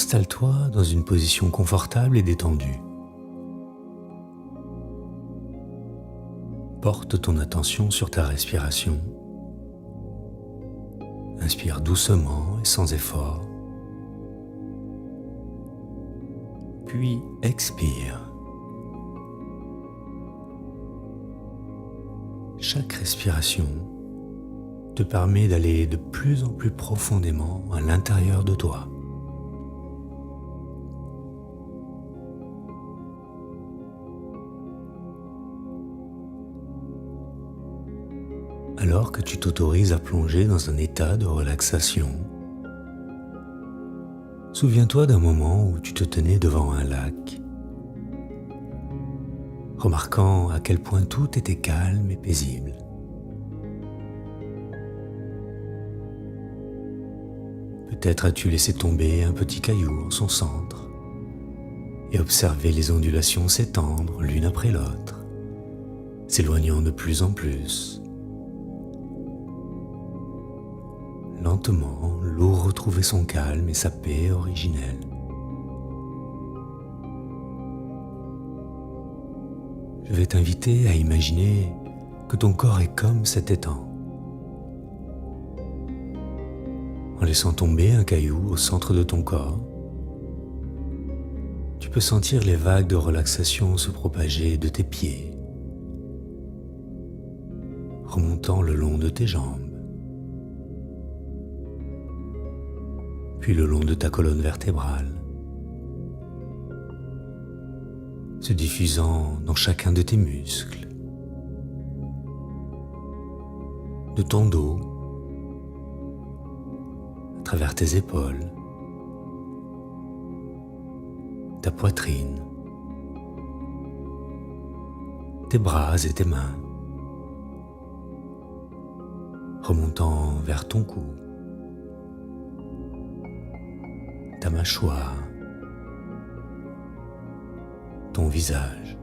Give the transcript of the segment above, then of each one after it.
Installe-toi dans une position confortable et détendue. Porte ton attention sur ta respiration. Inspire doucement et sans effort. Puis expire. Chaque respiration te permet d'aller de plus en plus profondément à l'intérieur de toi. Alors que tu t'autorises à plonger dans un état de relaxation, souviens-toi d'un moment où tu te tenais devant un lac, remarquant à quel point tout était calme et paisible. Peut-être as-tu laissé tomber un petit caillou en son centre et observé les ondulations s'étendre l'une après l'autre, s'éloignant de plus en plus. Lentement, l'eau retrouvait son calme et sa paix originelle. Je vais t'inviter à imaginer que ton corps est comme cet étang. En laissant tomber un caillou au centre de ton corps, tu peux sentir les vagues de relaxation se propager de tes pieds, remontant le long de tes jambes, puis le long de ta colonne vertébrale, se diffusant dans chacun de tes muscles, de ton dos, à travers tes épaules, ta poitrine, tes bras et tes mains, remontant vers ton cou, ta mâchoire, ton visage.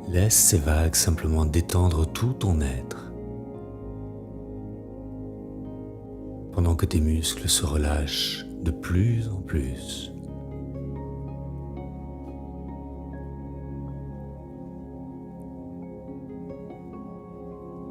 Laisse ces vagues simplement détendre tout ton être, pendant que tes muscles se relâchent de plus en plus.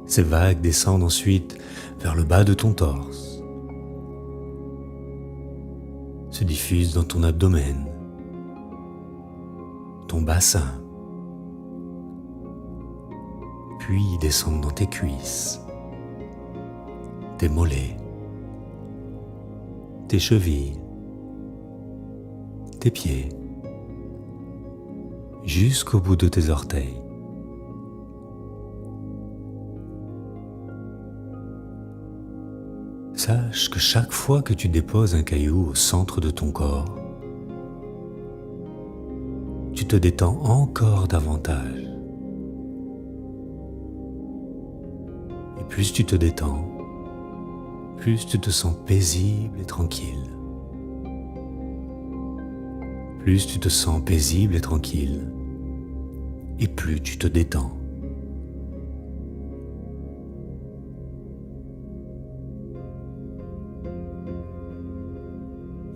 Ces vagues descendent ensuite vers le bas de ton torse, se diffusent dans ton abdomen, ton bassin, puis descendent dans tes cuisses, tes mollets, tes chevilles, tes pieds, jusqu'au bout de tes orteils. Sache que chaque fois que tu déposes un caillou au centre de ton corps, tu te détends encore davantage. Et plus tu te détends, plus tu te sens paisible et tranquille. Plus tu te sens paisible et tranquille, et plus tu te détends.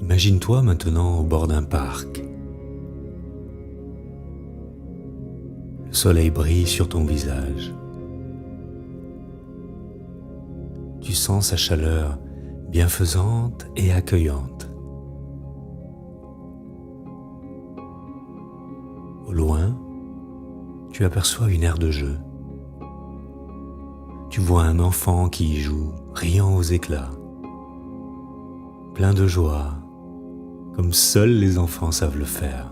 Imagine-toi maintenant au bord d'un parc. Le soleil brille sur ton visage. Tu sens sa chaleur bienfaisante et accueillante. Au loin, tu aperçois une aire de jeu. Tu vois un enfant qui y joue, riant aux éclats, plein de joie, comme seuls les enfants savent le faire.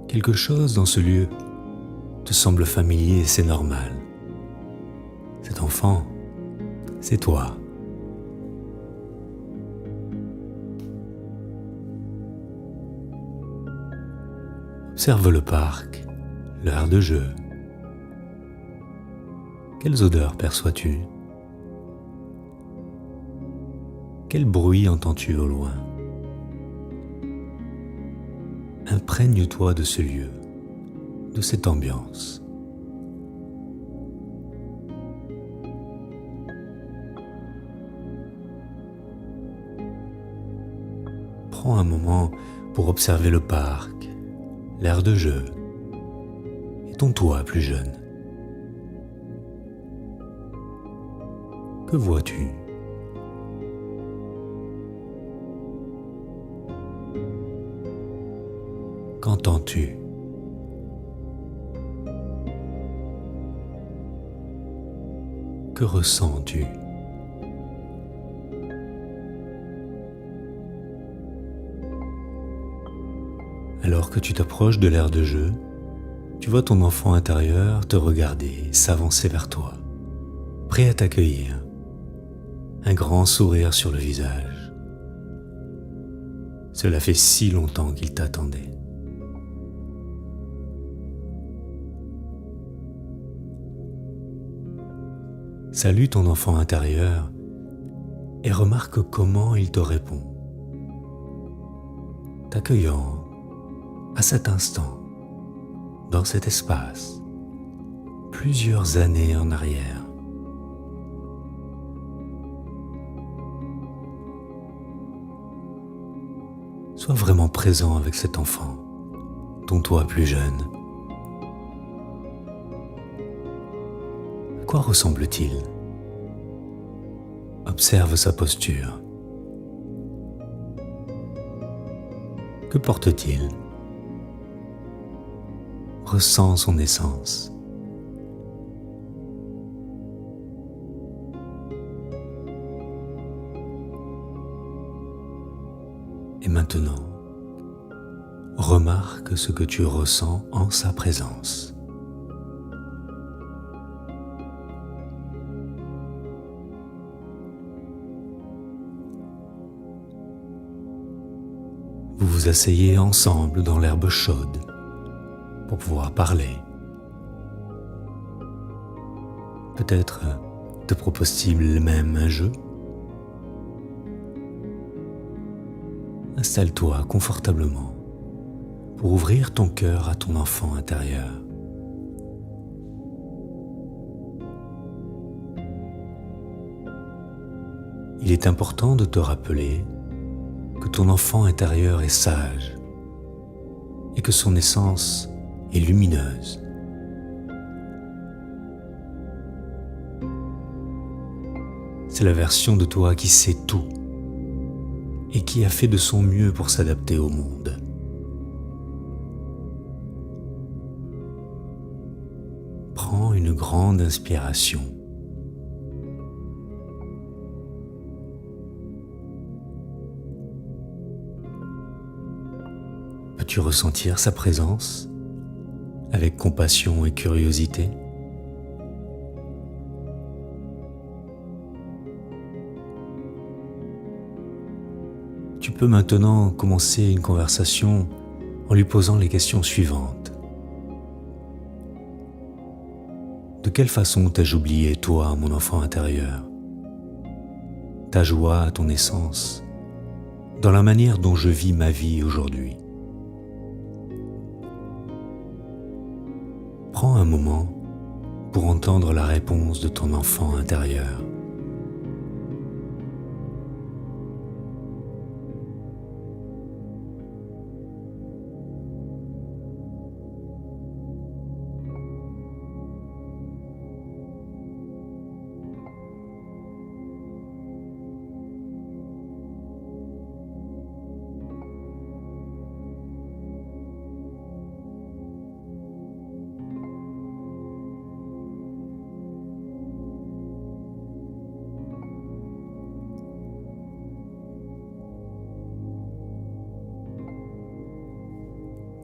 Quelque chose dans ce lieu te semble familier et c'est normal. Cet enfant, c'est toi. Observe le parc, l'aire de jeu. Quelles odeurs perçois-tu? Quel bruit entends-tu au loin? Imprègne-toi de ce lieu de cette ambiance. Prends un moment pour observer le parc, l'aire de jeu et ton toi plus jeune. Que vois-tu ? Qu'entends-tu ? Que ressens-tu ? Alors que tu t'approches de l'aire de jeu, tu vois ton enfant intérieur te regarder, s'avancer vers toi, prêt à t'accueillir, un grand sourire sur le visage. Cela fait si longtemps qu'il t'attendait. Salue ton enfant intérieur et remarque comment il te répond, t'accueillant à cet instant, dans cet espace, plusieurs années en arrière. Sois vraiment présent avec cet enfant, ton toi plus jeune. À quoi ressemble-t-il ? Observe sa posture. Que porte-t-il ? Ressens son essence. Et maintenant, remarque ce que tu ressens en sa présence. Vous vous asseyez ensemble dans l'herbe chaude pour pouvoir parler. Peut-être te propose-t-il même un jeu ? Installe-toi confortablement pour ouvrir ton cœur à ton enfant intérieur. Il est important de te rappeler que ton enfant intérieur est sage et que son essence est lumineuse. C'est la version de toi qui sait tout et qui a fait de son mieux pour s'adapter au monde. Prends une grande inspiration. Peux-tu ressentir sa présence avec compassion et curiosité ? Tu peux maintenant commencer une conversation en lui posant les questions suivantes. De quelle façon t'ai-je oublié, toi, mon enfant intérieur ? Ta joie, ton essence, dans la manière dont je vis ma vie aujourd'hui. Prends un moment pour entendre la réponse de ton enfant intérieur.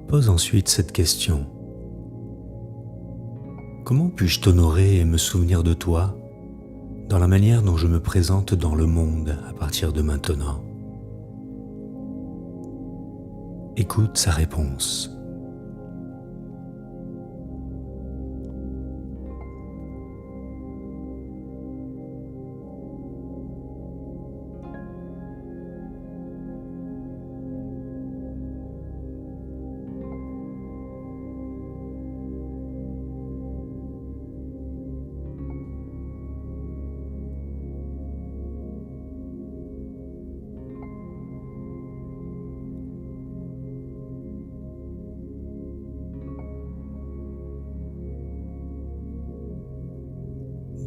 Pose ensuite cette question. Comment puis-je t'honorer et me souvenir de toi dans la manière dont je me présente dans le monde à partir de maintenant ? Écoute sa réponse.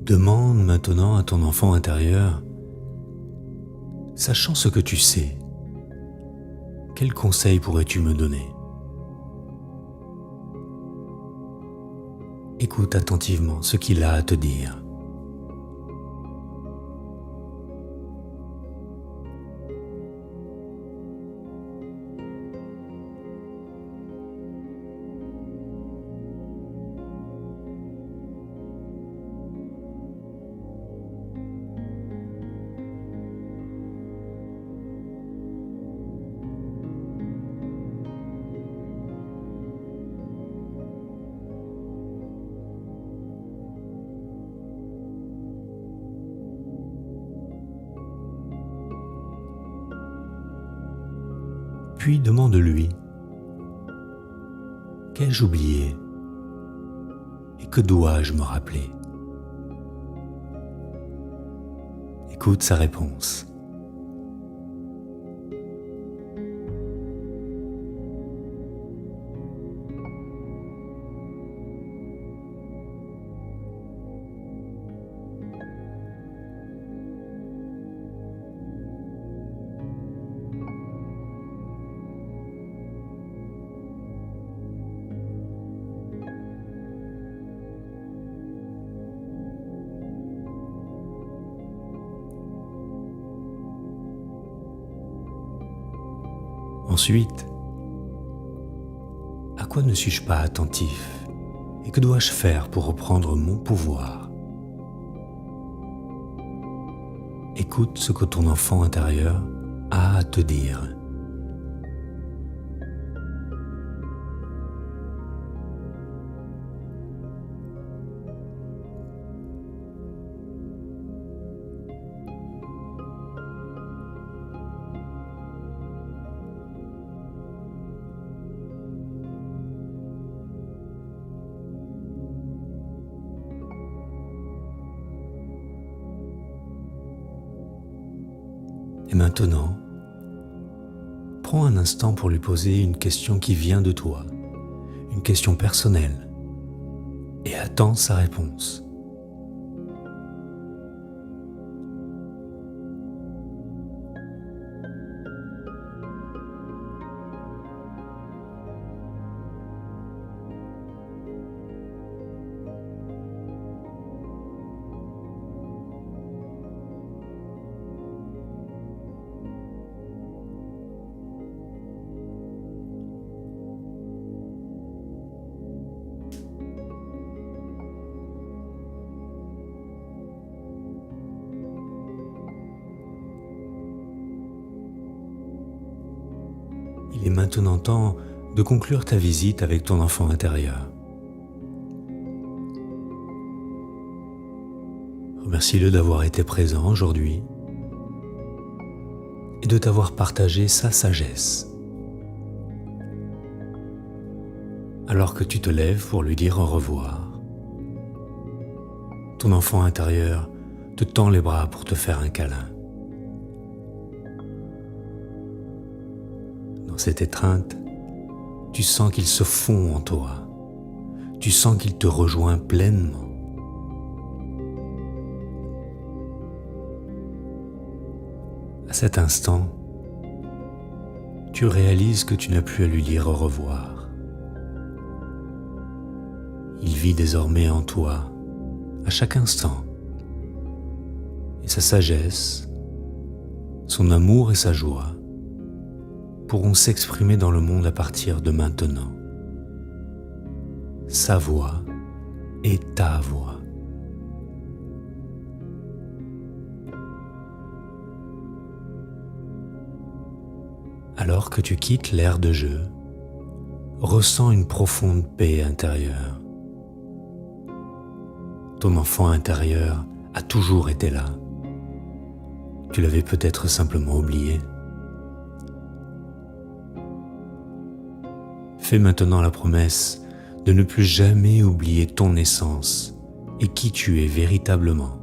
Demande maintenant à ton enfant intérieur, sachant ce que tu sais, quel conseil pourrais-tu me donner? Écoute attentivement ce qu'il a à te dire. Puis demande-lui, qu'ai-je oublié et que dois-je me rappeler? Écoute sa réponse. Ensuite, à quoi ne suis-je pas attentif et que dois-je faire pour reprendre mon pouvoir? Écoute ce que ton enfant intérieur a à te dire. Et maintenant, prends un instant pour lui poser une question qui vient de toi, une question personnelle, et attends sa réponse. Il est maintenant temps de conclure ta visite avec ton enfant intérieur. Remercie-le d'avoir été présent aujourd'hui et de t'avoir partagé sa sagesse. Alors que tu te lèves pour lui dire au revoir, ton enfant intérieur te tend les bras pour te faire un câlin. Dans cette étreinte, tu sens qu'il se fond en toi. Tu sens qu'il te rejoint pleinement. À cet instant, tu réalises que tu n'as plus à lui dire au revoir. Il vit désormais en toi, à chaque instant, et sa sagesse, son amour et sa joie pourront s'exprimer dans le monde à partir de maintenant. Sa voix est ta voix. Alors que tu quittes l'aire de jeu, ressens une profonde paix intérieure. Ton enfant intérieur a toujours été là. Tu l'avais peut-être simplement oublié. Fais maintenant la promesse de ne plus jamais oublier ton essence et qui tu es véritablement.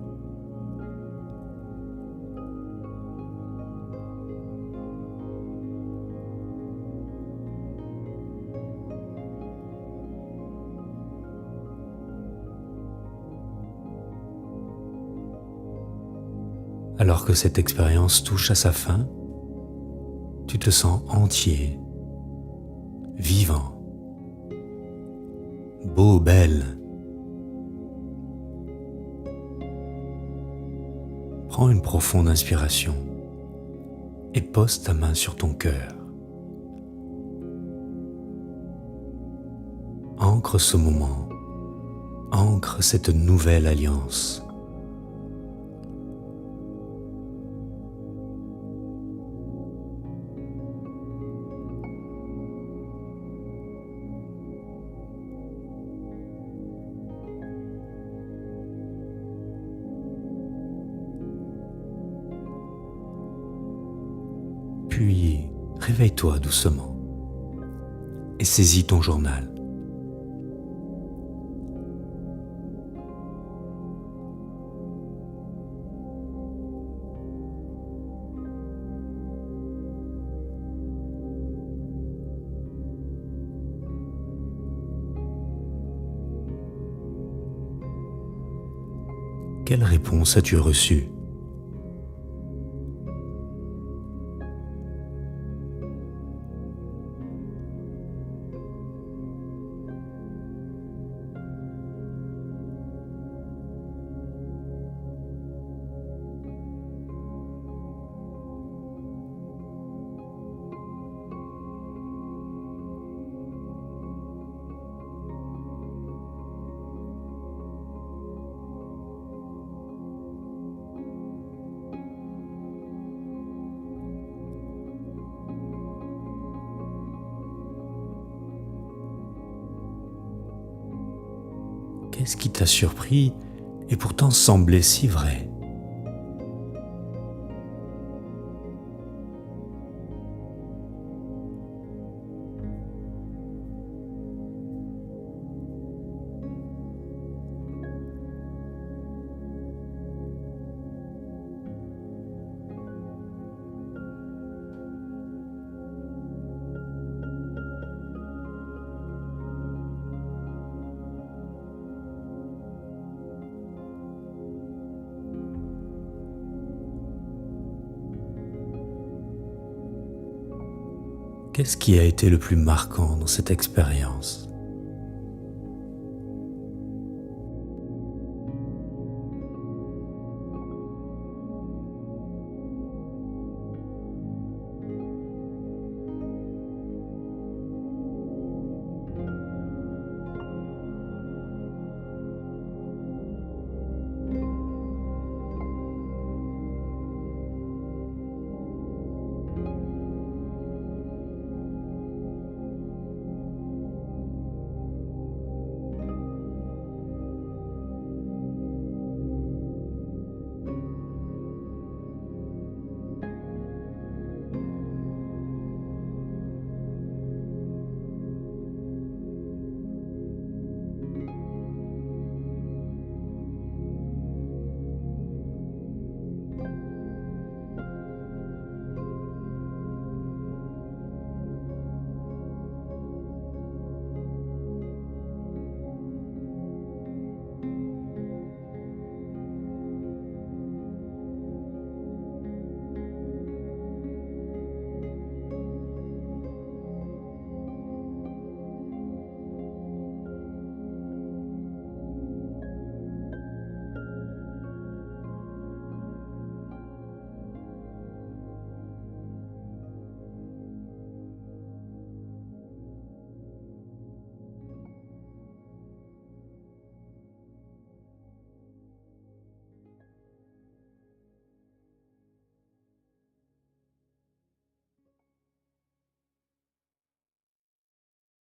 Alors que cette expérience touche à sa fin, tu te sens entier, vivant, beau, belle. Prends une profonde inspiration et pose ta main sur ton cœur. Ancre ce moment, ancre cette nouvelle alliance. Puis, réveille-toi doucement et saisis ton journal. Quelle réponse as-tu reçue? Qu'est-ce qui t'a surpris et pourtant semblait si vrai? Qu'est-ce qui a été le plus marquant dans cette expérience?